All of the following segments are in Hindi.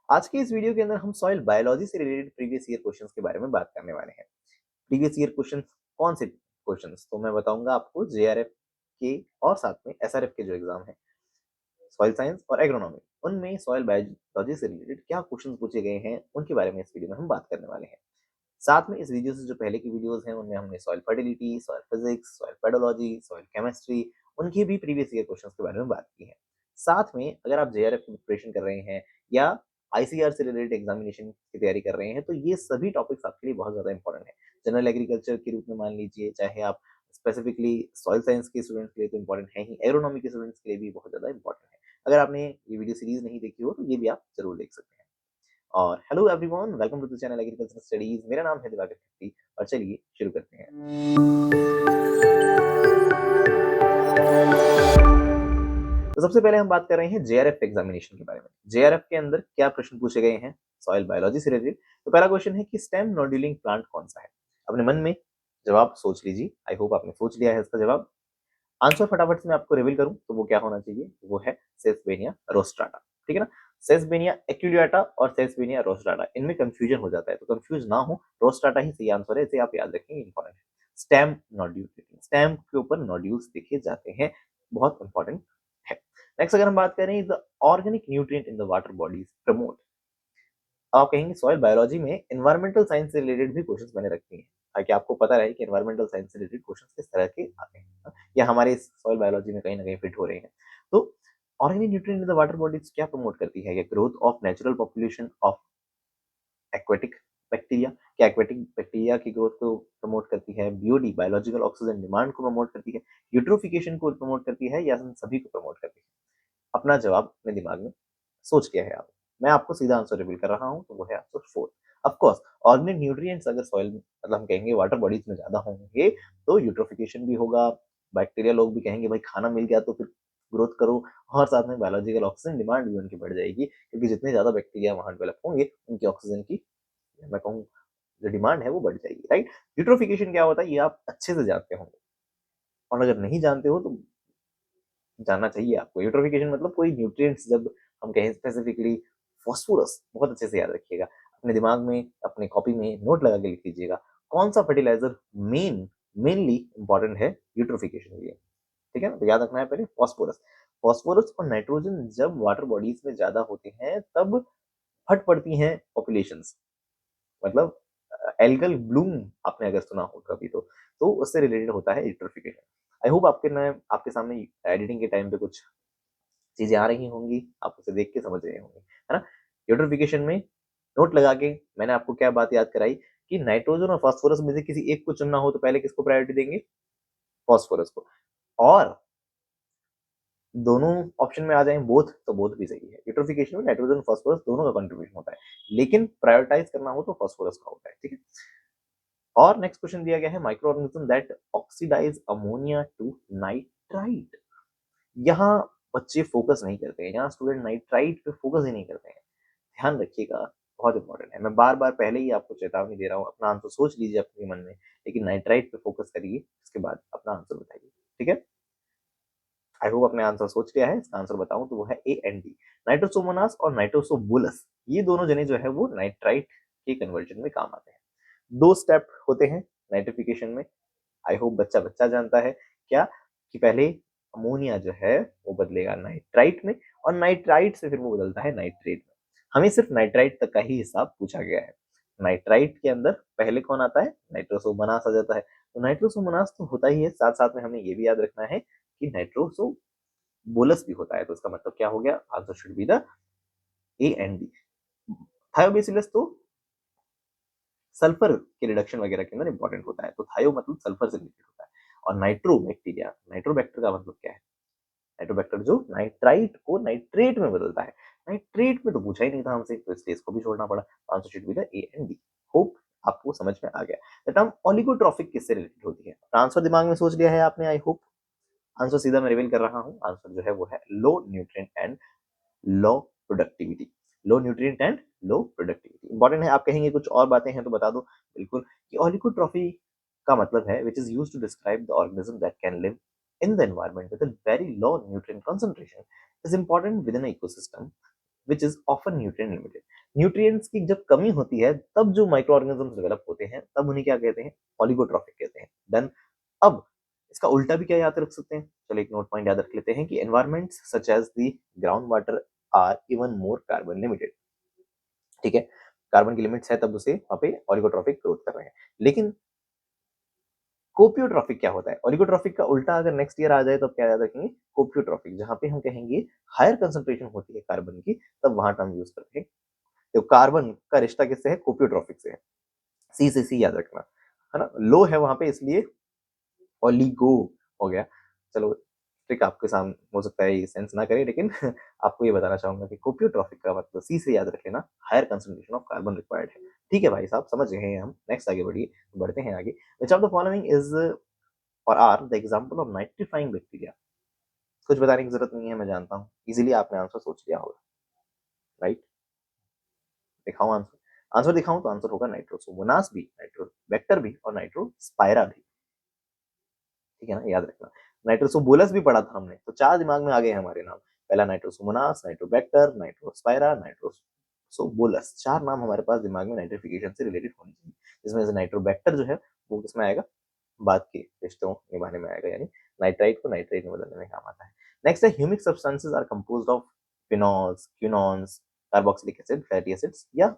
आज की इस वीडियो के अंदर हम सॉइल बायोलॉजी से रिलेटेड प्रीवियस ईयर क्वेश्चंस के बारे में बात करने वाले हैं। प्रीवियस ईयर क्वेश्चंस कौन से क्वेश्चंस? तो मैं बताऊंगा आपको जेआरएफ के और साथ में एसआरएफ के जो एग्जाम है, सॉइल साइंस और एग्रोनॉमी, उनमें सॉइल बायोलॉजी से रिलेटेड क्या क्वेश्चंस पूछे गए हैं, उनके बारे में इस वीडियो में हम बात करने वाले हैं। साथ में इस वीडियो से जो पहले की वीडियोस हैं उनमें हमने soil fertility, soil physics, soil pedology, soil chemistry, उनकी भी प्रीवियस ईयर क्वेश्चंस के बारे में बात की है। साथ में अगर आप जेआरएफ की प्रिपरेशन कर रहे हैं या आईसीआर से रिलेटेड एग्जामिनेशन की तैयारी कर रहे हैं तो ये सभी टॉपिक्स आपके लिए बहुत ज्यादा इंपॉर्टेंट है। जनरल एग्रीकल्चर के रूप में मान लीजिए, चाहे आप स्पेसिफिकली सॉइल साइंस के स्टूडेंट्स के लिए तो इंपॉर्टेंट है ही, एग्रोनॉमी के स्टूडेंट्स के लिए भी बहुत ज्यादा इंपॉर्टेंट है। अगर आपने ये वीडियो सीरीज नहीं देखी हो तो ये भी आप जरूर देख सकते हैं। और hello everyone, welcome to the channel agriculture studies. मेरा नाम है दिवाकर खत्री और चलिए शुरू करते हैं। तो सबसे पहले हम बात कर रहे हैं जेआरएफ एग्जामिनेशन के बारे में। जेआरएफ के अंदर क्या प्रश्न पूछे गए हैं सॉइल बायोलॉजी से रिलेटेड? तो पहला क्वेश्चन है कि स्टेम नोड्यूलिंग प्लांट कौन सा है? अपने मन में जवाब सोच लीजिए। आई होप आपने सोच लिया है इसका जवाब। आंसर फटाफट से मैं आपको रिवील करूं तो वो क्या होना चाहिए? वो है सेसबेनिया रोस्ट्राटा। ठीक है ना? सेसबेनिया एक्यूलियाटा और सेसबेनिया रोस्ट्राटा, इनमें कंफ्यूजन हो जाता है, तो कंफ्यूज ना हो, रोस्ट्राटा ही सही आंसर है, इसे आप याद रखेंगे, इंपॉर्टेंट है। स्टेम नोड्यूल, स्टेम के ऊपर नोड्यूल्स देखे जाते हैं, बहुत इंपॉर्टेंट है। नेक्स्ट अगर हम बात करें, the organic nutrient in the water bodies promote. आप कहेंगे सॉइल बायोलॉजी में एनवायरमेंटल साइंस से रिलेटेड भी क्वेश्चंस मैंने रखे हैं, ताकि आपको पता रहे कि एनवायरमेंटल साइंस से रिलेटेड क्वेश्चंस किस तरह के आते हैं या हमारे सॉइल बायोलॉजी में कहीं ना कहीं फिट हो रहे हैं। तो organic nutrient in the water bodies क्या प्रमोट करती है? Growth of natural population of aquatic bacteria, क्या एक्वेटिक बैक्टीरिया की ग्रोथ को प्रमोट करती है? बीओडी बायोलॉजिकल ऑक्सीजन डिमांड को प्रमोट करती है? यूट्रोफिकेशन को प्रमोट करती है या इन सभी को प्रमोट करती है? अपना जवाब अपने दिमाग में सोच लिया है आप? मैं आपको सीधा आंसर रिवील कर रहा हूं, तो वो है answer four. Of course organic nutrients अगर सॉइल मतलब हम कहेंगे वाटर बॉडीज में ज्यादा होंगे तो यूट्रोफिकेशन भी होगा, बैक्टीरिया लोग भी कहेंगे भाई खाना मिल गया तो फिर ग्रोथ करो, और साथ में बायोलॉजिकल ऑक्सीजन डिमांड भी उनकी बढ़ जाएगी, क्योंकि जितने ज्यादा बैक्टीरिया वहां डेवलप होंगे उनकी ऑक्सीजन की, मैं कहूँ, जो डिमांड है वो बढ़ जाएगी, राइट? यूट्रोफिकेशन क्या होता है ये आप अच्छे से जानते होंगे, और अगर नहीं जानते हो तो जानना चाहिए आपको। यूट्रोफिकेशन मतलब कोई न्यूट्रिएंट्स, जब हम कहें स्पेसिफिकली फॉस्फोरस, बहुत अच्छे से याद रखिएगा, अपने दिमाग में अपने कॉपी में नोट लगा के लिख लीजिएगा, कौन सा फर्टिलाइजर मेनली इंपॉर्टेंट है यूट्रोफिकेशन के लिए। ठीक है ना? तो याद रखना है पहले फॉस्फोरस। फॉस्फोरस और नाइट्रोजन जब वाटर बॉडीज में ज्यादा होते हैं तब फट पड़ती हैं पॉपुलेशंस, मतलब एल्गल ब्लूम आपने अगर सुना हो कभी तो उससे रिलेटेड होता है यूट्रोफिकेशन। आई होप आपके सामने एडिटिंग के टाइम पे कुछ चीजें आ रही होंगी, आप उसे देख के समझ रहे होंगे, है ना? यूट्रोफिकेशन में नोट लगा के मैंने आपको क्या बात याद कराई कि नाइट्रोजन और फास्फोरस में से किसी एक को चुनना हो तो पहले किसको प्रायोरिटी देंगे? फास्फोरस को। और दोनों ऑप्शन में आ जाए बोथ तो बोथ भी सही है। यूट्रोफिकेशन में नाइट्रोजन फास्फोरस दोनों का कंट्रीब्यूशन होता है, लेकिन प्रायोरिटाइज करना हो तो फास्फोरस का होता है। ठीक है? और नेक्स्ट क्वेश्चन दिया गया है, micro organism that oxidise ammonia to nitrite. यहाँ बच्चे फोकस नहीं करते हैं, यहाँ स्टूडेंट नाइट्राइट पे फोकस ही नहीं करते हैं। ध्यान रखिएगा, बहुत इंपॉर्टेंट है। मैं बार बार पहले ही आपको चेतावनी दे रहा हूँ, अपना आंसर सोच लीजिए अपने मन में, लेकिन नाइट्राइट पे फोकस करिए, उसके बाद अपना आंसर बताइए। ठीक है? आई होप अपने आंसर सोच लिया है। इसका आंसर बताऊं तो वो है ए एंड डी, नाइट्रोसोमोनास और नाइट्रोसोबुलस। ये दोनों जने जो है वो नाइट्राइट के कन्वर्जन में काम आते हैं। दो स्टेप होते हैं नाइट्रिफिकेशन में। आई होप बच्चा बच्चा जानता है क्या, कि पहले अमोनिया जो है वो बदलेगा नाइट्राइट में, और नाइट्राइट से फिर वो बदलता है नाइट्रेट में। हमें सिर्फ नाइट्राइट तक का ही हिसाब पूछा गया है। नाइट्राइट के अंदर पहले कौन आता है? नाइट्रोसोमोनास आ जाता है। तो नाइट्रोसोमोनास तो होता ही है, साथ साथ में हमें ये भी याद रखना है कि नाइट्रोसोबुलस भी होता है। तो इसका मतलब क्या हो गया? Answer should be the A and B. Thiobacillus तो सल्फर के रिडक्शन वगैरह के अंदर इंपॉर्टेंट होता है, तो थायो मतलब सल्फर से रिलेटेड होता है। और नाइट्रोबैक्टीरिया, नाइट्रोबैक्टर का मतलब क्या है? नाइट्रोबैक्टर जो नाइट्राइट को नाइट्रेट में बदलता है। नाइट्रेट में तो पूछा ही नहीं था हमसे, तो इसलिए इसको भी छोड़ना पड़ा। Answer should be the A and D. Hope आपको समझ में आ गया। द टर्म ओलिगोट्रॉफिक किससे रिलेटेड होती है? आंसर दिमाग में सोच लिया है आपने, आई होप। आंसर सीधा मैं रिवील कर रहा हूँ। आंसर जो है वो है low nutrient and low productivity. Low nutrient and low productivity important है। आप कहेंगे कुछ और बातें हैं तो बता दो, बिल्कुल, कि ओलिगोट्रॉफी का मतलब है which is used to describe the organism that can live in the environment with a very low nutrient concentration is important within an ecosystem which is often nutrient limited. Nutrients की जब कमी होती है तब जो माइक्रो ऑर्गेनिजम्स डेवलप होते हैं तब उन्हें क्या कहते हैं, ओलिगोट्रॉफिक कहते हैं। देन अब इसका उल्टा भी क्या याद रख सकते हैं, चलो एक नोट पॉइंट याद रख लेते हैं कि environments such as the ground water are even more carbon limited. ठीक है, कार्बन की लिमिट्स है तब उसे वहां पे ओलिगोट्रॉफिक ग्रोथ कर रहे हैं। लेकिन कोपियोट्रॉफिक क्या होता है, ओलिगोट्रॉफिक का उल्टा अगर नेक्स्ट ईयर आ जाए तो क्या याद रखेंगे, कोपियोट्रॉफिक, जहां पे हम कहेंगे हायर कंसंट्रेशन होती है कार्बन की, तब वहां टर्म यूज करते हैं। तो कार्बन का रिश्ता किससे है, कोपियोट्रॉफिक से है। सी से सी याद रखना, है ना, लो है वहां पे इसलिए ओलिगो हो गया। चलो ट्रिक आपके सामने हो सकता है ये सेंस ना करे, लेकिन आपको ये बताना चाहूंगा कि कोपियोट्रॉफिक का मतलब सी से याद रख लेना, higher concentration of carbon required है। ठीक है भाई साहब, समझ गए हैं हम। नेक्स्ट आगे बढ़िए, बढ़ते हैं आगे। Which of the following is or are the example of nitrifying bacteria. कुछ बताने की जरूरत नहीं है, मैं जानता हूँ इजीली आपने आंसर सोच लिया होगा, राइट। दिखाऊं आंसर, आंसर दिखाऊं तो आंसर होगा नाइट्रोसोमोनास भी, नाइट्रोबैक्टर भी और नाइट्रोस्पाइरा भी। ठीक है ना, याद रखना। नाइट्रोसोबोलस भी पढ़ा था हमने, तो चार दिमाग में आ गए हमारे नाम। पहला नाइट्रोसोमोनास, नाइट्रोबैक्टर, नाइट्रोस्पाइरा, नाइट्रोसोबोलस, चार नाम हमारे पास दिमाग में नाइट्रिफिकेशन से रिलेटेड होने चाहिए। जिसमें से नाइट्रोबैक्टर जो है वो किसमें आएगा, बाद के रिश्तों निभाने में आएगा, यानी नाइट्राइट को नाइट्रेट में बदलने में काम आता है। नेक्स्ट है humic substances are composed of phenols, quinones, carboxylic acid, fatty acids, या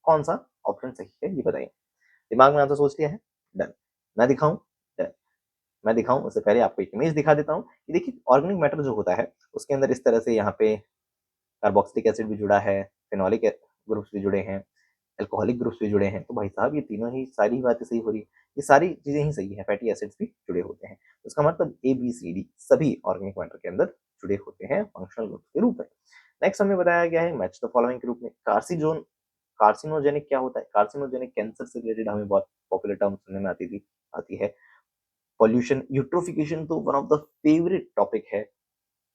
कौन सा ऑप्शन सही है ये बताइए। दिमाग में आंसर सोच लिया है, डन। मैं दिखाऊं, डन। मैं दिखाऊं उससे पहले आपको एक इमेज दिखा देता हूँ कि देखिए ऑर्गेनिक मैटर जो होता है उसके अंदर इस तरह से यहाँ पे कार्बोक्सिलिक एसिड भी जुड़ा है, फिनोलिक ग्रुप्स भी जुड़े हैं, अल्कोहलिक ग्रुप्स भी जुड़े हैं। तो भाई साहब ये तीनों ही सारी बातें सही हो रही है, ये सारी चीजें ही सही है, फैटी एसिड्स भी जुड़े होते हैं। तो इसका मतलब ए बी सी डी सभी ऑर्गेनिक मैटर के अंदर जुड़े होते हैं फंक्शनल ग्रुप के रूप में। नेक्स्ट हमें बताया गया है मैच द फॉलोइंग के रूप में। कार्सिजोन, कार्सिनोजेनिक क्या होता है, कार्सिनोजेनिक कैंसर से रिलेटेड हमें बहुत पॉपुलर टर्म सुनने में आती है। पॉल्यूशन, यूट्रोफिकेशन तो one of the favourite topic है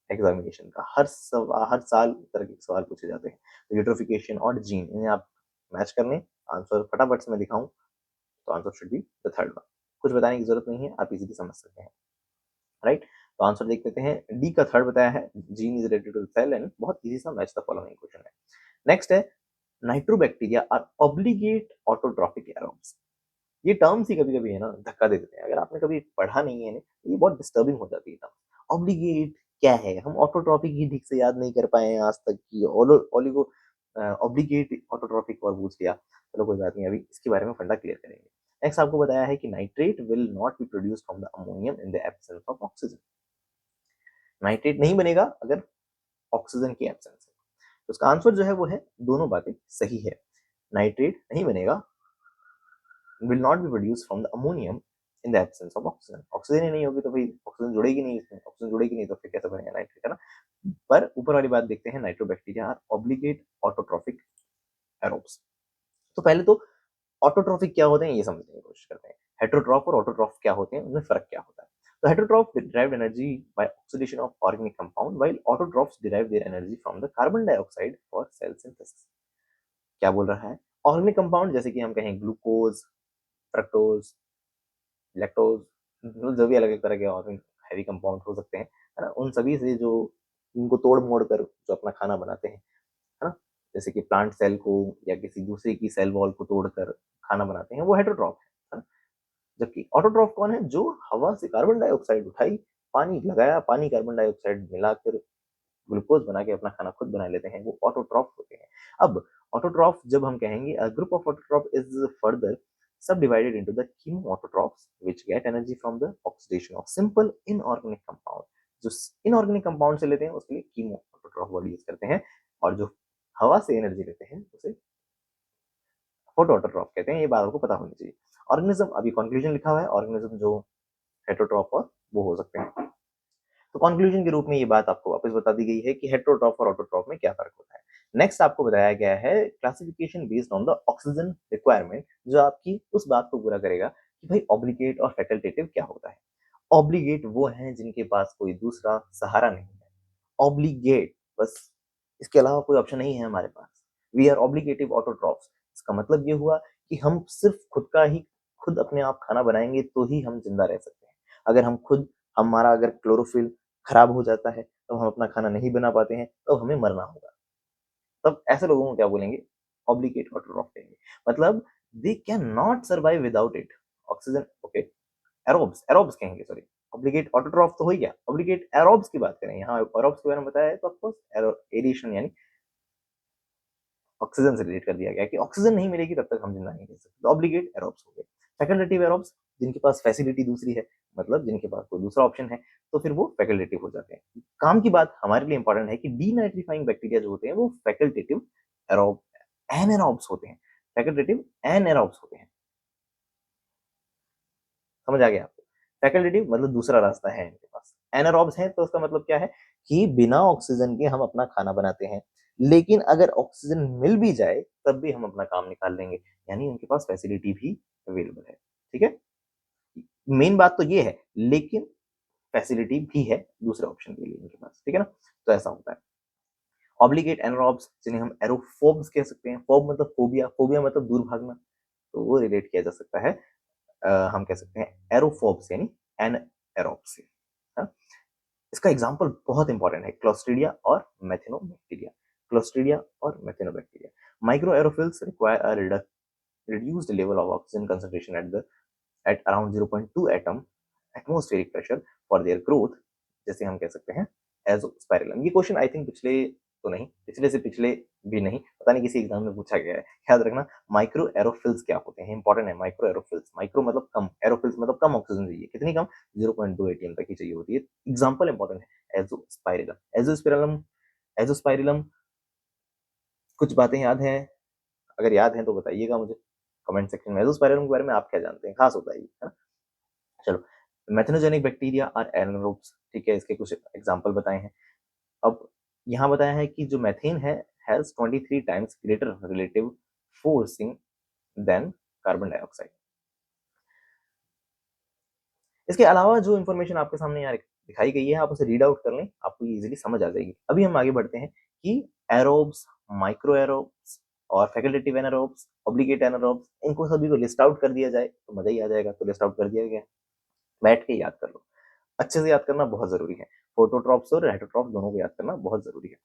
एग्जामिनेशन का, हर साल इस तरह के सवाल पूछे जाते हैं। तो यूट्रोफिकेशन और जीन, इन्हें आप मैच करने, आंसर फटाफट से मैं दिखाऊं तो answer should be the third one. कुछ बताने की जरूरत नहीं है, आप इजीली समझ सकते हैं, राइट। तो आंसर देख लेते हैं, डी का थर्ड बताया है, gene is related to cell, and बहुत इजी सा मैच द फॉलोइंग क्वेश्चन है। नेक्स्ट है nitrobacteria are obligate autotrophic aerobes. ये टर्म्स ही कभी कभी है ना धक्का दे देते हैं, अगर आपने कभी पढ़ा नहीं है तो ये बहुत डिस्टर्बिंग हो जाती है टर्म। ऑब्लिगेट क्या है, हम ऑटोट्रॉफिक ही ठीक से याद नहीं कर पाए हैं आज तक की, ओलिगो ऑब्लिगेट ऑटोट्रॉफिक और पूछ लिया। चलो कोई बात नहीं, अभी इसके बारे में फंडा क्लियर करेंगे। नेक्स्ट आपको बताया है कि nitrate will not be produced from the ammonium in the absence of oxygen. Nitrate नहीं बनेगा अगर ऑक्सीजन की एब्सेंस है। तो उसका आंसर जो है वो है, दोनों बातें सही है। नाइट्रेट नहीं बनेगा, will not be produced from the ammonium in the absence of oxygen। Oxygen ही नहीं होगी तो भाई ऑक्सीजन जुड़ेगी नहीं, इसमें ऑक्सीजन जुड़ेगी नहीं तो फिर कैसे बनेगा नाइट्रेट, है ना। पर ऊपर वाली बात देखते हैं, नाइट्रोबैक्टीरिया आर ऑब्लिगेट ऑटोट्रॉफिक एरोब्स। तो पहले तो ऑटोट्रॉफिक क्या होते हैं ये समझने की कोशिश करते हैं। हेटरोट्रॉफ और ऑटोट्रॉफ क्या होते हैं, उनमें फर्क क्या होता है। तो heterotroph derive energy by oxidation of organic compound while autotrophs derive their energy from the carbon dioxide for cell synthesis। क्या बोल रहा है, ऑर्गेनिक कंपाउंड जैसे कि हम कहें ग्लूकोज, फ्रक्टोज, लैक्टोज, मतलब जो भी अलग अलग तरह के और हैवी कंपाउंड हो सकते हैं, है ना, उन सभी से जो उनको तोड़ मोड़ कर जो अपना खाना बनाते हैं, है ना, जैसे कि प्लांट सेल को या किसी दूसरे की सेल वॉल को तोड़कर खाना बनाते हैं, वो हेटरोट्रॉफ है ना। जबकि ऑटोट्रॉफ कौन है, जो हवा से कार्बन डाइऑक्साइड उठाई, पानी लगाया, पानी कार्बन डाइऑक्साइड मिलाकर ग्लूकोज बना के अपना खाना खुद बना लेते हैं, वो ऑटोट्रॉफ होते हैं। अब ऑटोट्रॉफ जब हम कहेंगे, a group of autotroph is further subdivided into the chemoautotrophs which get energy from the oxidation of simple inorganic compound। जो इनऑर्गेनिक कंपाउंड से लेते हैं उसके लिए कीमोऑटोट्रॉफ वर्ड यूज करते हैं, और जो हवा से एनर्जी लेते हैं उसे फोटोऑटोट्रॉफ कहते हैं। ये बात आपको पता होनी चाहिए। ऑर्गेनिज्म, अभी कंक्लूजन लिखा हुआ है, ऑर्गेनिज्म जो हेटरोट्रॉफ और वो हो सकते हैं। तो कंक्लूजन के रूप में ये बात आपको वापस बता दी गई है कि हेटरोट्रॉफ और ऑटोट्रॉफ में क्या फर्क होता है। नेक्स्ट आपको बताया गया है classification based on the oxygen requirement, जो आपकी उस बात को पूरा करेगा कि भाई ऑब्लिगेट और फैकल्टेटिव क्या होता है। ऑब्लिगेट वो हैं जिनके पास कोई दूसरा सहारा नहीं है, ऑब्लिगेट बस, इसके अलावा कोई ऑप्शन नहीं है हमारे पास। We are obligative autotrophs. इसका मतलब ये हुआ कि हम सिर्फ खुद अपने आप खाना बनाएंगे तो ही हम जिंदा रह सकते हैं। अगर हमारा अगर क्लोरोफिल खराब हो जाता है तो हम अपना खाना नहीं बना पाते हैं, तो हमें मरना होगा। तब ऐसे लोगों को क्या बोलेंगे, ऑब्लिगेट ऑटोट्रॉफ कहेंगे। मतलब they can not survive without it, oxygen. Okay, aerobes, aerobes कहेंगे, सॉरी। ऑब्लिगेट ऑटोट्रॉफ तो हो गया, ऑब्लिगेट एरोब्स की बात करें, यहाँ एरोब्स के बारे में बताया है तो ऑफकोर्स एरेशन यानी ऑक्सीजन से रिलेट कर दिया गया कि ऑक्सीजन नहीं मिलेगी तब तक हम जिंदा नहीं रह सकते, तो ऑब्लिगेट एरोब्स हो गए। फैकल्टेटिव एरोब्स, जिनके पास फैसिलिटी दूसरी है, मतलब जिनके पास कोई दूसरा ऑप्शन है, तो फिर वो फैकल्टेटिव हो जाते हैं। काम की बात हमारे लिए इंपॉर्टेंट है कि डीनाइट्रीफाइंग बैक्टीरिया जो होते हैं वो फैकल्टेटिव एरोब एनारोब्स होते हैं, फैकल्टेटिव एनारोब्स होते हैं। समझ आ गया आपको? फैकल्टेटिव मतलब दूसरा रास्ता है इनके पास, एनारोब्स है तो उसका मतलब क्या है कि बिना ऑक्सीजन के हम अपना खाना बनाते हैं, लेकिन अगर ऑक्सीजन मिल भी जाए तब भी हम अपना काम निकाल लेंगे, यानी उनके पास फैसिलिटी भी अवेलेबल है। ठीक है, मेन बात तो ये है, लेकिन फैसिलिटी भी है दूसरे ऑप्शन के लिए इनके पास। ठीक है ना, तो ऐसा होता है। ऑब्लिगेट एनारोब्स जिन्हें हम एरोफोब्स कह सकते हैं, फोब मतलब फोबिया, फोबिया मतलब दूर भागना, तो वो रिलेट किया जा सकता है हम कह सकते हैं एरोफोब्स यानी एनएरोब्स से। हाँ? इसका एग्जांपल बहुत इंपॉर्टेंट है, क्लोस्ट्रीडिया और मेथिनोबैक्टीरिया। क्लोस्ट्रीडिया और methanobacteria, microaerophiles require a reduced level of oxygen concentration at around 0.2 atom atmospheric pressure for their growth, जैसे हम कह सकते हैं एजोस्पाइरलम। ये क्वेश्चन आई थिंक पिछले तो नहीं, पिछले से पिछले भी नहीं, पता नहीं किसी एग्जाम में पूछा गया है। याद रखना माइक्रो एरोफिल्स क्या होते हैं, इंपॉर्टेंट है। माइक्रो एरोफिल्स, माइक्रो मतलब कम, एरोफिल्स मतलब कम ऑक्सीजन चाहिए, कितनी कम, 0.2 एटीएम तक ही चाहिए होती है। एग्जाम्पल इंपॉर्टेंट है एजोस्पाइरलम। एजोस्पाइरलम, एजोस्पाइरलम कुछ बातें याद हैं? अगर याद है तो बताइएगा मुझे कमेंट सेक्शन में। एजोस्पाइरलम के बारे में आप क्या जानते हैं, खास होता है ये, है ना? चलो, मेथनोजेनिक बैक्टीरिया और एनारोब्स, ठीक है, इसके कुछ एग्जांपल बताए हैं। अब यहाँ बताया है कि जो मेथेन है has 23 times greater relative forcing than carbon dioxide. इसके अलावा जो इन्फॉर्मेशन आपके सामने यहाँ दिखाई गई है आप उसे रीड आउट कर लें, आपको इजीली समझ आ जाएगी। अभी हम आगे बढ़ते हैं कि एरोब्स, माइक्रो एरोब्स और फैकल्टेटिव एनारोब्स, ऑब्लिगेट एनारोब्स, इनको सभी को लिस्ट आउट कर दिया जाए तो मजा ही आ जाएगा। तो लिस्ट आउट कर दिया गया, बैठ के याद कर लो, अच्छे से याद करना बहुत जरूरी है। फोटोट्रॉप्स और हेटरोट्रॉप्स दोनों को याद करना बहुत जरूरी है।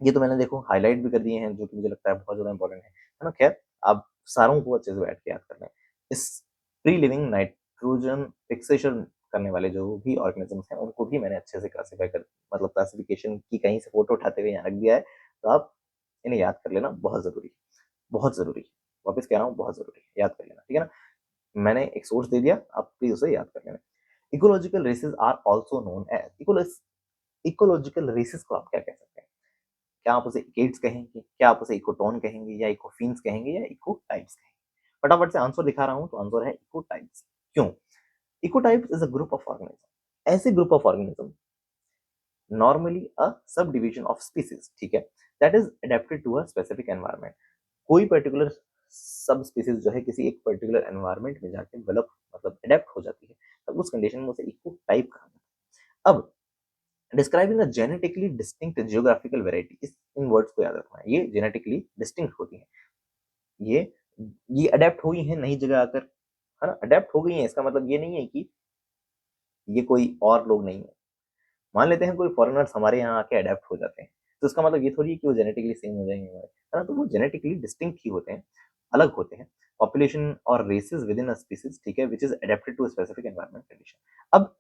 ये तो मैंने देखो हाईलाइट भी कर दिए हैं जो कि मुझे लगता है बहुत ज्यादा इंपॉर्टेंट है ना। खैर, आप सारों को अच्छे से बैठ के याद कर लें। इस फ्री लिविंग नाइट्रोजन फिक्सेशन करने वाले जो भी ऑर्गेनिजम्स हैं उनको भी मैंने अच्छे से क्लासिफाई कर, मतलब क्लासिफिकेशन की कहीं से फोटो उठाते हुए यहाँ रख दिया है, तो आप इन्हें याद कर लेना बहुत जरूरी है, बहुत जरूरी है। वापस कह रहा हूँ, बहुत जरूरी है, याद कर लेना। ठीक है ना, मैंने एक सोर्स दे दिया, आप प्लीज उसे याद कर लेना। Ecological races are also known as, ecological races को आप क्या कह सकते हैं? क्या आप उसे इकेट्स कहेंगे, क्या आप उसे इकोटोन कहेंगे, या इकोफिन्स कहेंगे, या इकोटाइप्स कहेंगे? फटाफट से आंसर दिखा रहा हूं, तो आंसर है इकोटाइप्स। क्यों? Ecotypes is a group of organism, ऐसे group of organism, normally a subdivision of species, ठीक है, that is adapted to a specific environment. कोई पर्टिकुलर सब स्पीसीज जो है किसी एक पर्टिकुलर एनवायरमेंट में जाके डेवलप, मतलब अडेप्ट हो जाती है, तब उस कंडीशन में उसे इको टाइप कहा जाता है। अब डिस्क्राइबिंग अ जेनेटिकली डिस्टिंक्ट जियोग्राफिकल वेराइटी, इस इन वर्ड्स को याद रखना है, ये जेनेटिकली डिस्टिंक्ट होती है, ये ये अडेप्ट हुई है नई जगह आकर, है ना, अडेप्ट हो गई है, इसका मतलब ये नहीं है कि ये कोई और लोग नहीं है। मान लेते हैं कोई फॉरेनर्स हमारे यहाँ आके अडेप्ट हो जाते हैं, तो इसका मतलब ये थोड़ी है कि वो जेनेटिकली सेम हो जाएंगे हमारे, है ना, तो वो जेनेटिकली डिस्टिंक्ट ही होते हैं, अलग होते हैं। पॉपुलेशन और races within a species, ठीक है, which is adapted to specific environment condition. अब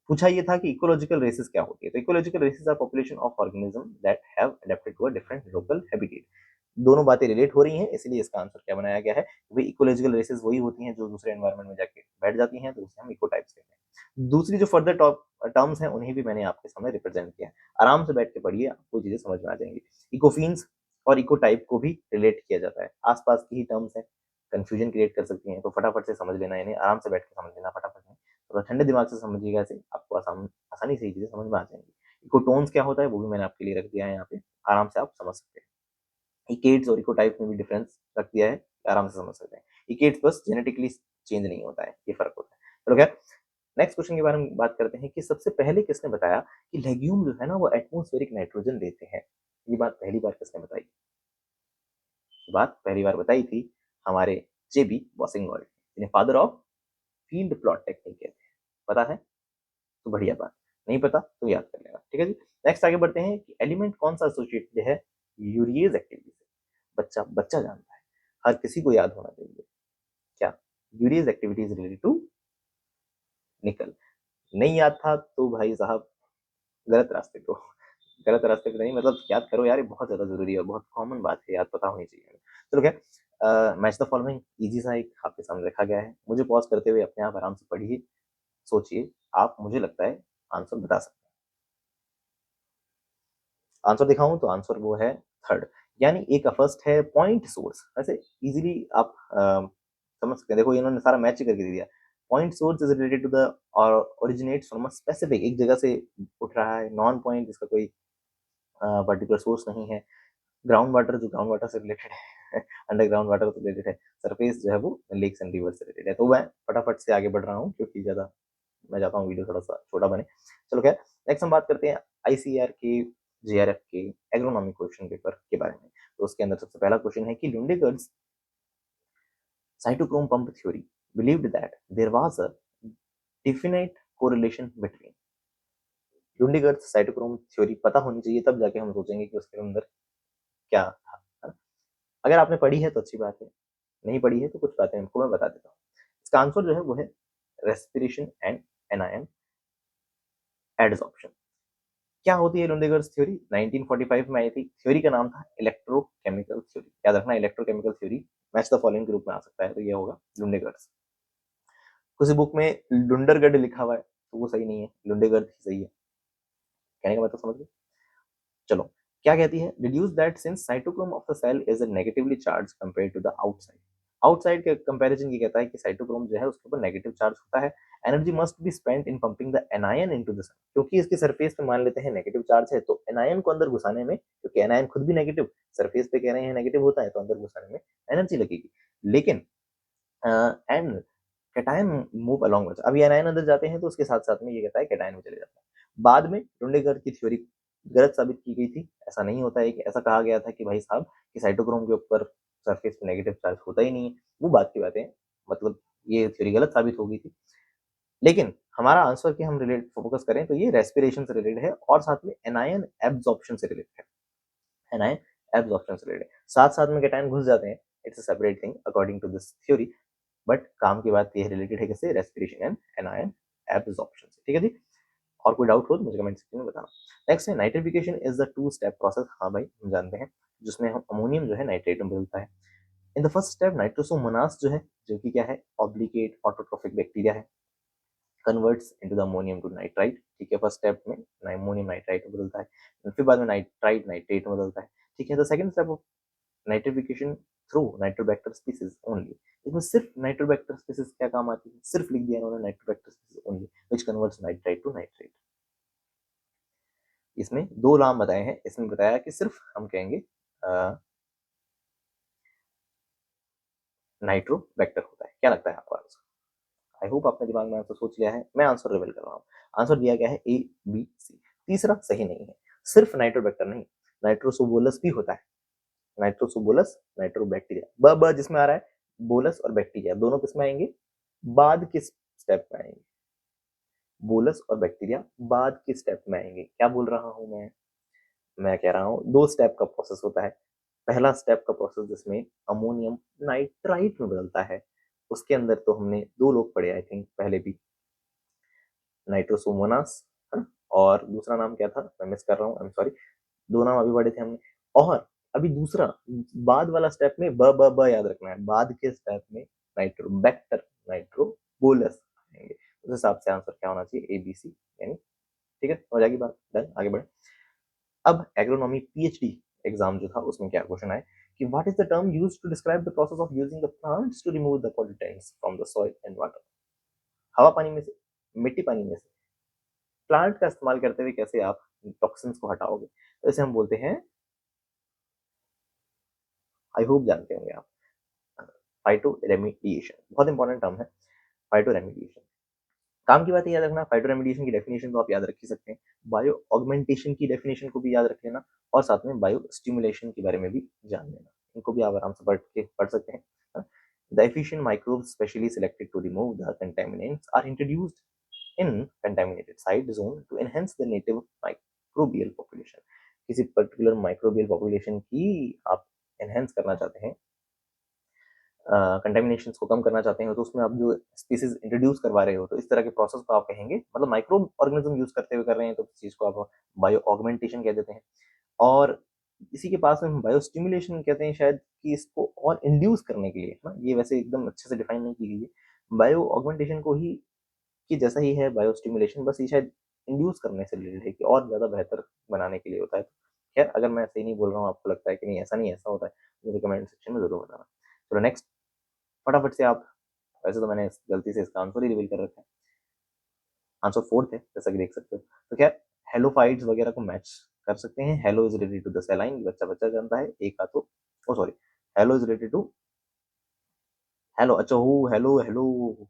पूछा ये था कि इकोलॉजिकल रेसेस क्या होती है, तो ecological races are population of organism that have adapted to a different local habitat. दोनों बातें रिलेट हो रही हैं, इसलिए इसका आंसर क्या बनाया गया है, भाई इकोलॉजिकल रेसेस वही होती हैं जो दूसरे एनवायरमेंट में जाके बैठ जाती हैं, तो उसे हम इकोटाइप्स कहते हैं। दूसरी जो फर्दर टर्म्स हैं उन्हें भी मैंने आपके सामने रिप्रेजेंट किया है, आराम से बैठ के पढ़िए, आपको चीजें समझ में आ जाएंगी। इकोफिन्स और इकोटाइप को भी रिलेट किया जाता है, आसपास की ही टर्म्स है, कंफ्यूजन क्रिएट कर सकती हैं, तो फटाफट से समझ लेना, इन्हें आराम से बैठ के समझ लेना, फटाफट में थोड़ा ठंडे दिमाग से समझिएगा, ऐसे आपको आसानी से ये चीजें समझ में आ जाएंगी। इकोटोन्स क्या होता है वो भी मैंने आपके लिए रख दिया है यहाँ पे, आराम से आप समझ सकते हैं। इकेट्स और इकोटाइप में भी डिफरेंस रख दिया है, आराम से समझ सकते हैं। इकेट्स बस जेनेटिकली चेंज नहीं होता है, ये फर्क होता है। चलो खैर, नेक्स्ट क्वेश्चन के बारे में बात करते हैं कि सबसे पहले किसने बताया कि लेग्यूम जो है ना वो एटमॉस्फेरिक नाइट्रोजन देते हैं? ये बात पहली बार किसने बताई? बात पहली बार बताई थी हमारे जेबी बॉसिंगॉल्ड, जिन्हें father of field plot technique कहते हैं। पता है तो बढ़िया बात, नहीं पता तो याद कर लेना। ठीक है जी, नेक्स्ट आगे बढ़ते हैं कि एलिमेंट कौन सा एसोसिएटेड है यूरिएज एक्टिविटी से। बच्चा बच्चा जानता है, हर किसी को याद होना चाहिए क्या, urease activity is related to nickel. नहीं याद था तो भाई साहब गलत रास्ते पे हो। गलत रास्ते पे नहीं, मतलब याद करो यार, ये बहुत ज्यादा जरूरी है और बहुत कॉमन बात है, याद पता होनी चाहिए। चलो क्या, मैच द फॉलोइंग, इजी सा एक आपके सामने रखा गया है, मुझे पॉज करते हुए अपने आप आराम से पढ़िए, सोचिए, आप मुझे लगता है आंसर बता सकते हैं। आंसर दिखाऊं तो आंसर वो है थर्ड, यानी ए का फर्स्ट है पॉइंट सोर्स। वैसे इजीली आप समझ सकते हैं, देखो इन्होंने सारा मैच ही करके दे दिया। Point source is related to the और ओरिजिनेट्स फ्रॉम अ स्पेसिफिक, एक जगह से उठ रहा है। नॉन पॉइंट जिसका कोई पर्टिकुलर सोर्स नहीं है। ग्राउंड वाटर जो ग्राउंड वाटर से रिलेटेड है, अंडरग्राउंड वाटर से रिलेटेड है। सरफेस जो है वो लेक्स एंड रिवर से रिलेटेड है। तो मैं फटाफट से आगे बढ़ रहा हूँ क्योंकि ज्यादा मैं चाहता हूँ वीडियो थोड़ा सा छोटा बने। चलो क्या, नेक्स्ट हम बात करते हैं आईसीआर के, जेआरएफ के एग्रोनॉमी क्वेश्चन पेपर के बारे में। तो उसके अंदर सबसे पहला क्वेश्चन है कि लुंडेगर्स cytochrome pump theory believed that there was a definite correlation between। Lundegardh's cytochrome theory पता होनी चाहिए, तब जाके हम सोचेंगे कि उसके अंदर क्या था, है ना? अगर आपने पढ़ी है तो अच्छी बात है, नहीं पढ़ी है तो कुछ बातें आपको मैं बता देता हूँ। इसका आंसर जो है वो है रेस्पिरेशन एंड एनायन एडसॉर्प्शन। क्या होती है लुंडेगर्स थ्योरी? 1945 में आई थी। थ्योरी का नाम था इलेक्ट्रोकेमिकल थ्योरी। याद रखना, electrochemical theory match the following group में आ सकता है, तो ये होगा लुंडेगर्स। किसी बुक में लुंडरगढ़ लिखा हुआ है तो वो सही नहीं है, लुंडेगर्स ही सही है। कहने का मतलब समझ गए? चलो, क्या कहती है? Deduce that since cytochrome of the cell is negatively charge compare to the outside. Outside के कंपैरिजन ये कहता है कि साइटोक्रोम जो है उसके ऊपर नेगेटिव चार्ज होता है। Energy must be spent in pumping the anion into the cell. क्योंकि इसकी सरफेस पे मान लेते हैं नेगेटिव चार्ज है, तो एनायन को अंदर घुसाने में, क्योंकि एनायन खुद भी नेगेटिव, सरफेस पे कह रहे हैं नेगेटिव होता है, तो अंदर घुसाने में एनर्जी लगेगी। लेकिन and cation move along with, अब ये एनायन अंदर जाते हैं तो उसके साथ साथ में ये कहता है कैटायन भी चले जाता है। बाद में लुंडेगर्ड की थ्योरी गलत साबित की गई थी। ऐसा नहीं होता है कि ऐसा कहा गया था कि भाई साहब कि साइटोक्रोम के ऊपर सरफेस पे नेगेटिव चार्ज होता ही नहीं है, वो बात की बातें, मतलब ये थ्योरी गलत साबित हो गई थी। लेकिन हमारा आंसर की हम रिलेट फोकस करें तो ये रेस्पिरेशन से रिलेटेड है और साथ में एनायन एब्जॉर्प्शन से रिलेटेड है। एनायन एब्जॉर्प्शन से रिलेटेड, साथ साथ में कैटायन घुस जाते हैं, it's a separate thing according to this theory. But काम की बात ये रिलेटेड है किससे? रेस्पिरेशन एंड एनायन एब्जॉर्प्शन से। ठीक है जी, और कोई डाउट हो तो मुझे कमेंट सेक्शन में बताना। नेक्स्ट है nitrification is the two step process. हाँ भाई हम जानते हैं, जिसमें हम अमोनियम जो है नाइट्रेट में बदलता है। In the first step nitrosomonas जो है, जो कि क्या है? ऑब्लिगेट ऑटोट्रोफिक बैक्टीरिया है, converts into the ammonium to nitrite. ठीक है, फर्स्ट स्टेप में अमोनियम नाइट्राइट में बदलता है, फिर बाद में नाइट्राइट नाइट्रेट में बदलता है। ठीक है, the second step of nitrification through Nitrobacter species only. इसमें सिर्फ नाइट्रोबैक्टर स्पीसीज क्या काम आती है? सिर्फ लिख दिया इन्होंने nitrobacter species only which converts nitrite to nitrate. इसमें दो नाम बताए हैं, इसमें बताया कि सिर्फ हम कहेंगे नाइट्रोबैक्टर होता है। क्या लगता है आपको आंसर? आई होप आपने दिमाग में आंसर सोच लिया है। मैं आंसर रिवील कर रहा हूँ। आंसर दिया गया है ए बी सी। तीसरा सही नहीं है, सिर्फ नाइट्रोबैक्टर नहीं, नाइट्रोसोबोलस भी होता है। नाइट्रोसोबोलस नाइट्रोबैक्टीरिया, ब जिसमें आ रहा है, बोलस और बैक्टीरिया दोनों किसमें आएंगे? बाद किस स्टेप में आएंगे? बोलस और बैक्टीरिया बाद के स्टेप में आएंगे। क्या बोल रहा हूं मैं कह रहा हूं दो स्टेप का प्रोसेस होता है। पहला स्टेप का प्रोसेस जिसमें अमोनियम नाइट्राइट में बदलता है, उसके अंदर तो हमने दो लोग पढ़े आई थिंक पहले भी, नाइट्रोसोमोनास, है ना? और दूसरा नाम क्या था, मैं मिस कर रहा हूँ, आई एम सॉरी। दो नाम अभी पढ़े थे हमने। और अभी दूसरा बाद वाला स्टेप में ब याद रखना है, बाद के स्टेप में नाइट्रोबैक्टर नाइट्रोबोलस आएंगे। उस हिसाब से आंसर क्या होना चाहिए? ए बी सी, यानी ठीक है, हो जाएगी बात, डन, आगे बढ़े। अब एग्रोनॉमी पीएचडी एग्जाम जो था उसमें क्या क्वेश्चन आए कि what is the term used to describe the process of using the plants to remove the pollutants from the soil and water. हवा पानी में से, मिट्टी पानी में से प्लांट का इस्तेमाल करते हुए कैसे आप टॉक्सिन्स को हटाओगे, तो इसे हम बोलते हैं, आई होप जानते होंगे आप, फाइटो रेमिडिएशन। बहुत इंपॉर्टेंट टर्म है फाइटो रेमिडिएशन। काम की बात है याद रखना, फाइटो रेमिडिएशन की डेफिनेशन तो आप याद रख ही सकते हैं, बायो ऑगमेंटेशन की डेफिनेशन को भी याद रख लेना, और साथ में बायो स्टिमुलेशन के बारे में भी जान लेना। इनको भी आप आराम से पढ़ सकते हैं। The efficient microbes specially selected to remove the contaminants are introduced in contaminated site zone to enhance the native microbial population। किसी पर्टिकुलर माइक्रोबियल पॉपुलेशन की आप एनहेंस करना चाहते हैं, कंटेमिनेशन को कम करना चाहते हो, तो उसमें आप जो स्पीसीज इंट्रोड्यूस करवा रहे हो, तो इस तरह के प्रोसेस को आप कहेंगे, मतलब माइक्रो ऑर्गेनिज्म यूज करते हुए कर रहे हैं, तो इस चीज को आप बायो ऑगमेंटेशन कह देते हैं। और इसी के पास में बायो स्टिमुलेशन कहते हैं शायद, कि इसको और इंड्यूस करने के लिए, है ना, ये वैसे एकदम अच्छे से डिफाइन नहीं की गई है। बायो ऑगमेंटेशन को ही कि जैसा ही है बायो स्टिमुलेशन, बस ये शायद इंड्यूस करने से रिलेटेड है, कि और ज़्यादा बेहतर बनाने के लिए होता है। खैर, अगर मैं सही नहीं बोल रहा हूँ, आपको लगता है कि नहीं ऐसा नहीं ऐसा होता है, मुझे कमेंट सेक्शन में ज़रूर बताना। चलो नेक्स्ट, फटाफट से आप, वैसे तो मैंने गलती से इसका आंसर ही रिवील कर रखा है, आंसर फोर्थ है जैसा कि देख सकते हो। तो क्या हेलोफाइट्स वगैरह को मैच कर सकते हैं। Halo is related to the saline, बच्चा बच्चा जानता है। एक का तो oh sorry, halo is related to halo, अच्छा हो हेलो हेलो,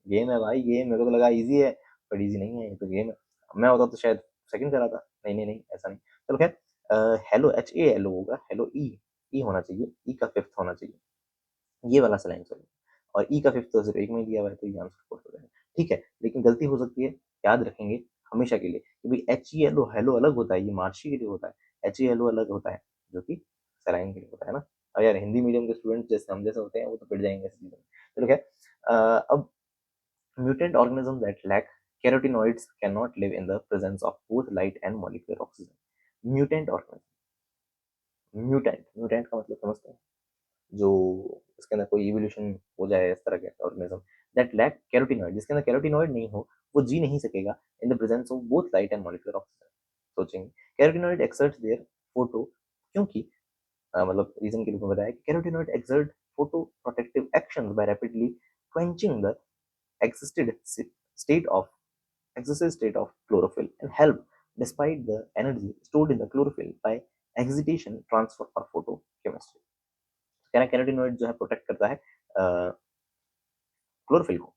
गेम है भाई गेम, मेरे को तो लगा इजी है, पर इजी नहीं है, ये तो गेम है। मैं होता तो शायद सेकंड करा था, नहीं नहीं नहीं ऐसा नहीं। चलो खैर, हेलो एच ए एल होगा, हेलो ई, ई होना चाहिए, ई का फिफ्थ होना चाहिए, ये वाला सेलाइन सॉरी। और ई का फिफ्थ तो सिर्फ एक में दिया हुआ है, तो ये आंसर फोर्थ हो जाएगा। ठीक है, लेकिन गलती हो सकती है, याद रखेंगे हमेशा के लिए कि भाई H E L O hello अलग होता है, ये मार्शी के लिए होता है, एच ई एल ओ अलग होता है जो कि सेलाइन के लिए होता है ना। अब यार हिंदी मीडियम के स्टूडेंट जैसे हम जैसे होते हैं, वो तो पिट जाएंगे इस चीज़ में। चलो खैर, अब mutant organisms that lack carotenoids cannot live in the presence of both light and molecular oxygen. Mutant organism, mutant, mutant का मतलब समझते हैं, जो इसके अंदर कोई इवोल्यूशन हो जाए, इस तरह के ऑर्गेनिज्म दैट लैक कैरोटिनॉइड, जिसके अंदर कैरोटिनॉइड नहीं हो, वो जी नहीं सकेगा in the presence of both light and molecular oxygen. सोचेंगे कैरोटिनॉइड एक्सर्ट्स देयर फोटो, क्योंकि मतलब रीजन के रूप में बताया कि carotenoid exert photo protective actions by rapidly quenching the existed state of existed state of chlorophyll and help despite the energy stored in the chlorophyll by excitation transfer or photochemistry। कहना कैरोटिनॉइड जो है प्रोटेक्ट करता है क्लोरोफिल को,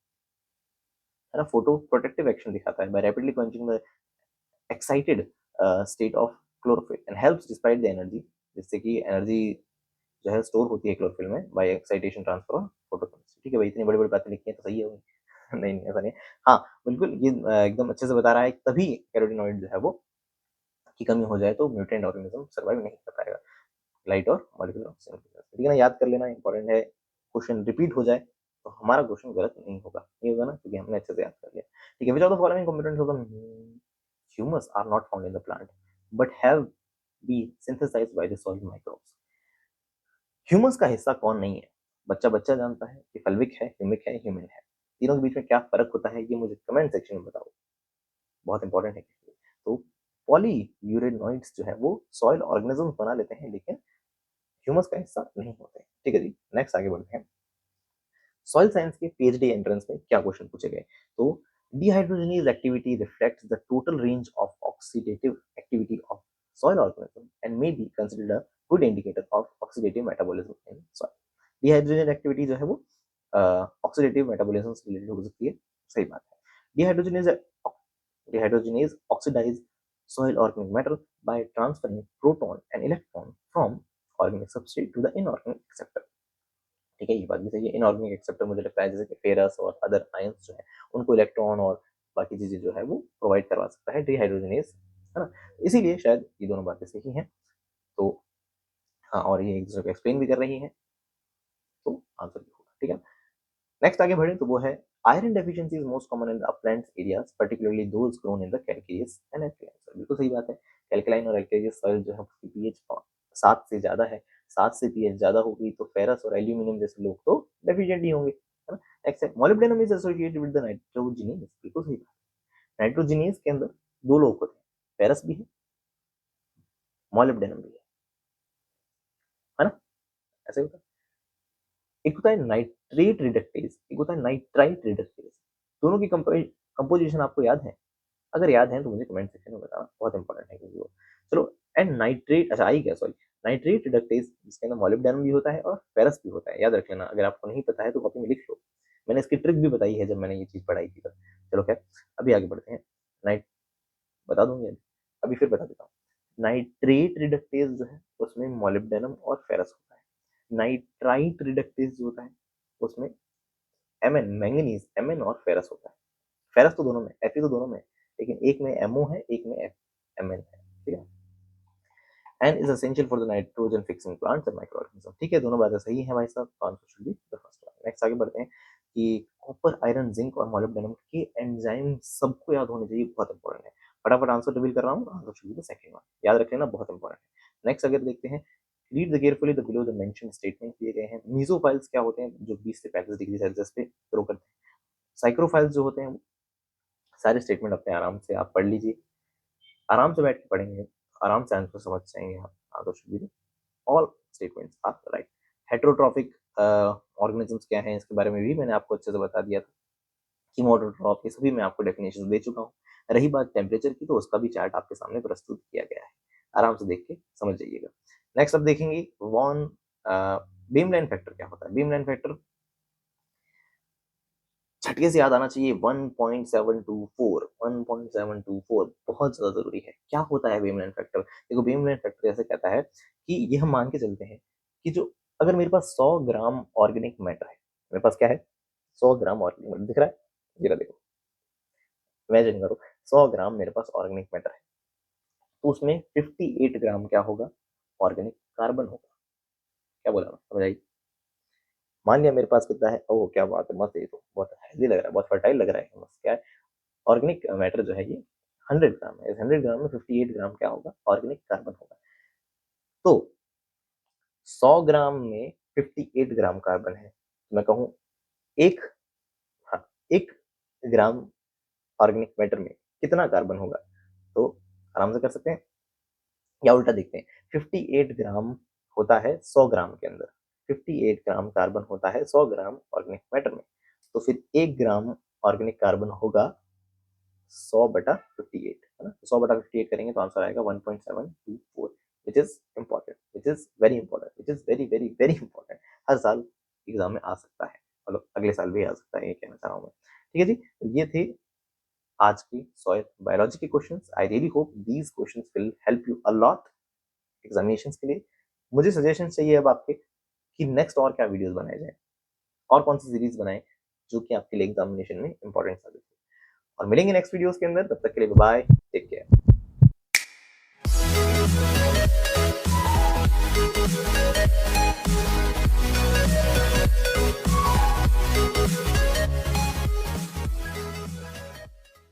है ना, फोटो प्रोटेक्टिव एक्शन दिखाता है by rapidly quenching the excited state of chlorophyll and helps despite the energy, जिससे कि एनर्जी जो है स्टोर होती है क्लोरोफिल में बाय एक्साइटेशन ट्रांसफर और फोटोकेमिस्ट्री। ठीक है भाई, इतनी बड़ी बड़ी बातें लिखी हैं तो सही है नहीं नहीं ऐसा नहीं। हाँ बिल्कुल, ये एकदम अच्छे से बता रहा है, तभी कैरोटिनॉइड जो है वो की कमी हो जाए तो म्यूटेंट ऑर्गेनिज्म सर्वाइव नहीं कर पाएगा लाइट और मॉलिक्यूलर ऑक्सीजन की वजह से। ठीक है ना, याद कर लेना, इंपॉर्टेंट है। क्वेश्चन रिपीट हो जाए तो हमारा क्वेश्चन गलत नहीं होगा, नहीं होगा ना, क्योंकि हमने अच्छे से याद कर लिया। ठीक है, which of the following components of the humus are not found in the plant but have be synthesised by the soil microbes. Humus का हिस्सा कौन नहीं है? बच्चा बच्चा जानता है कि फल्विक है, ह्यूमिक है, ह्यूमन है। तीनों के बीच में क्या फर्क होता है, ये मुझे कमेंट सेक्शन में बताओ, बहुत इंपॉर्टेंट है। तो पॉली यूरेनॉइड्स जो है वो सॉइल ऑर्गेनिज्म बना लेते हैं, लेकिन ह्यूमस का हिस्सा नहीं होते। ठीक है जी, नेक्स्ट आगे बढ़ते हैं। सॉइल साइंस के पीएचडी एंट्रेंस में क्या क्वेश्चन पूछे गए? तो dehydrogenase activity reflects the total range of oxidative activity of soil organism and may be considered a good indicator of oxidative metabolism in soil। Dehydrogenase activity जो है वो ऑक्सीडेटिव मेटाबॉलिज्म से रिलेटेड हो सकती है, सही बात है। Dehydrogenase dehydrogenase oxidise soil organic matter by transferring proton and electron from organic substrate to the inorganic acceptor। ठीक है, ये बात भी सही है। इनऑर्गेनिक एक्सेप्टर मुझे लगता है जैसे कि फेरस और अदर आयंस जो है उनको इलेक्ट्रॉन और बाकी चीजें जो है वो प्रोवाइड करवा सकता है डिहाइड्रोजनेज, है ना, इसीलिए शायद ये दोनों बातें सही हैं। तो हाँ, और ये एक दूसरे को एक्सप्लेन भी कर रही हैं, तो आंसर भी होगा। ठीक है, नेक्स्ट आगे बढ़े तो वो है iron deficiency is most common in the upland areas particularly those grown in the calcareous and alkaline soil. बिल्कुल सही बात है, कैल्कलाइन और एल्कलाइनस सॉइल जो है उसकी पीएच 7 से ज्यादा है, 7 से पीएच ज्यादा होगी तो फेरस और एल्यूमिनियम जैसे लोग तो डेफिशिएंट ही होंगे, है ना। नेक्स्ट है molybdenum is associated with the nitrogenase. बिल्कुल सही बात, नाइट्रोजिनेज के अंदर दो लोग होते हैं, फेरस भी है, मोलिब्डेनम भी है ना, ऐसे होता है। एक होता है नाइट्रेट रिडक्टेज, एक होता है नाइट्राइट रिडक्टेज। दोनों की कंपोजिशन आपको याद है? अगर याद है तो मुझे कमेंट सेक्शन में बताना, बहुत इंपॉर्टेंट है क्योंकि वो। चलो, एंड नाइट्रेट, अच्छा आई क्या सॉरी, नाइट्रेट रिडक्टेज जिसके अंदर मॉलिब्डेनम भी होता है और फेरस भी होता है, याद रख लेना। अगर आपको नहीं पता है तो कॉपी में लिख लो, मैंने इसकी ट्रिक भी बताई है जब मैंने ये चीज पढ़ाई थी तब। चलो खैर, अभी आगे बढ़ते हैं। नाइट बता दूंगी अभी फिर बता देता हूँ। नाइट्रेट रिडक्टेज जो है उसमें मॉलिब्डेनम और फेरस होता है। नाइट्राइट रिडक्टेज जो होता है उसमें एमएन मैंगनीज, एमएन और फेरस होता है। फेरस तो दोनों में, एफी तो दोनों में, लेकिन एक में एमओ है, एक में एमएन है। ठीक है, and is essential for the nitrogen fixing plants and micro organism. ठीक है, दोनों बातें सही हैं भाई साहब, answer should be the first one. Next आगे बढ़ते हैं कि कॉपर, आयरन, जिंक और मोलिब्डेनम के एंजाइम सबको याद होने चाहिए, बहुत इंपॉर्टेंट है। फटाफट आंसर रिवील कर रहा हूँ, answer should be the second one, याद रख लेना, बहुत इंपॉर्टेंट है। नेक्स्ट अगर देखते हैं, read the carefully the below the mentioned statement दिए गए हैं। मीसोफाइल्स क्या होते हैं, जो 20 से 35 डिग्री सेल्सियस पे ग्रो करते हैं। साइक्रोफाइल्स जो होते हैं, सारे स्टेटमेंट अपने आराम से आप पढ़ लीजिए, आराम से बैठ के पढ़ेंगे, आराम से आंसर समझ जाएंगे आप, answer should be all statements are right. Heterotrophic organisms क्या हैं, इसके बारे में भी मैंने आपको अच्छे से बता दिया था। कीमोटोट्रॉफ, ये सभी मैं आपको डेफिनेशन दे चुका हूँ। रही बात टेम्परेचर की, तो उसका भी चार्ट आपके सामने प्रस्तुत किया गया है, आराम से देख के समझ जाइएगा। नेक्स्ट अब देखेंगे वॉन बीमलाइन फैक्टर क्या होता है। बीमलाइन फैक्टर झटके से याद आना चाहिए, 1.724, 1.724 बहुत ज्यादा जरूरी है। क्या होता है बीमलाइन फैक्टर? देखो, बीमलाइन फैक्टर ऐसे कहता है कि ये हम मान के चलते हैं कि जो, अगर मेरे पास 100 ग्राम ऑर्गेनिक मैटर है, मेरे पास क्या है, 100 ग्राम ऑर्गेनिक मैटर दिख रहा है, जरा देखो, इमेजिन करो 100 ग्राम मेरे पास ऑर्गेनिक मैटर है, तो उसमें 58 ग्राम क्या होगा, ऑर्गेनिक कार्बन होगा। क्या बोला मैं, समझ आई? मान लिया मेरे पास कितना है, ओह क्या बात है, मस्त, ये तो बहुत हेल्दी लग रहा है, बहुत फर्टाइल लग रहा है, मस्त। क्या है, ऑर्गेनिक मैटर जो है ये 100 ग्राम है, इस 100 ग्राम में 58 ग्राम क्या होगा, ऑर्गेनिक कार्बन होगा। तो 100 ग्राम में 58 ग्राम कार्बन है, तो मैं कहूँ एक, हाँ, 1 ग्राम ऑर्गेनिक मैटर में कितना कार्बन होगा, तो आराम से कर सकते हैं, या उल्टा देखते हैं। 58 ग्राम होता है 100 ग्राम के अंदर, 58 ग्राम कार्बन होता है 100 ग्राम ऑर्गेनिक मैटर में, तो फिर 1 ग्राम ऑर्गेनिक कार्बन होगा 100/58, है ना। 100/58 करेंगे तो आंसर आएगा 1.724, which is important, which is very important, which is very very very important. हर साल एग्जाम में आ सकता है, मतलब अगले साल भी आ सकता है, ये कहना चाह रहा हूँ मैं। ठीक है जी, तो ये थे आज की सॉइल बायोलॉजी के questions. I really hope these questions will help you a lot examinations के लिए। मुझे सजेशन चाहिए अब आपके कि नेक्स्ट और क्या वीडियोस बनाए जाए, और कौन सी सीरीज बनाए जो कि आपके लिए एग्जामिनेशन में इंपॉर्टेंट साबित हो। और मिलेंगे नेक्स्ट वीडियोस के अंदर, तब तक के लिए बाय, टेक केयर।